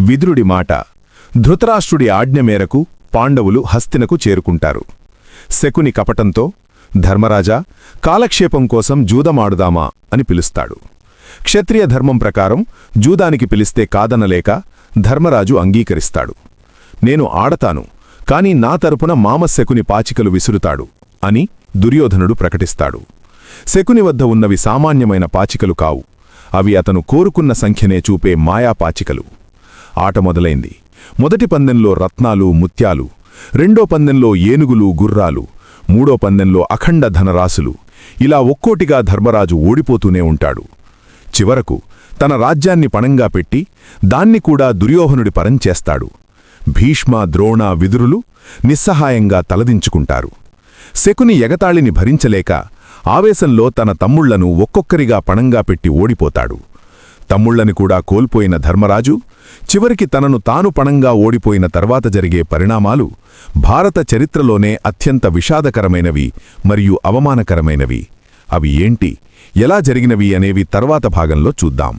విదురుడి మాట. ధృతరాష్ట్రుడి ఆజ్ఞ మేరకు పాండవులు హస్తినకు చేరుకుంటారు. శకుని కపటంతో, ధర్మరాజా, కాలక్షేపం కోసం జూదమాడుదామా అని పిలుస్తాడు. క్షత్రియ ధర్మం ప్రకారం జూదానికి పిలిస్తే కాదనలేక ధర్మరాజు అంగీకరిస్తాడు. నేను ఆడతాను, కాని నా తరపున మామ శకుని పాచికలు విసురుతాడు అని దుర్యోధనుడు ప్రకటిస్తాడు. శకుని వద్ద ఉన్నవి సామాన్యమైన పాచికలు కావు. అవి అతను కోరుకున్న సంఖ్యనే చూపే మాయాపాచికలు. ఆట మొదలైంది. మొదటి పందెంలో రత్నాలు, ముత్యాలు, రెండో పందెంలో ఏనుగులు, గుర్రాలు, మూడో పందెంలో అఖండ ధనరాశులు. ఇలా ఒక్కోటిగా ధర్మరాజు ఓడిపోతూనే ఉంటాడు. చివరకు తన రాజ్యాన్ని పణంగా పెట్టి దాన్ని కూడా దుర్యోధనుడి పరం చేస్తాడు. భీష్మ, ద్రోణ, విదురులు నిస్సహాయంగా తలదించుకుంటారు. శకుని ఎగతాళిని భరించలేక ఆవేశంలో తన తమ్ముళ్లను ఒక్కొక్కరిగా పణంగా పెట్టి ఓడిపోతాడు. తమ్ముళ్లని కూడా కోల్పోయిన ధర్మరాజు చివరికి తనను తాను పణంగా ఓడిపోయిన తర్వాత జరిగే పరిణామాలు భారత చరిత్రలోనే అత్యంత విషాదకరమైనవి మరియు అవమానకరమైనవి. అవి ఏంటి, ఎలా జరిగినవి అనేవి తర్వాత భాగంలో చూద్దాం.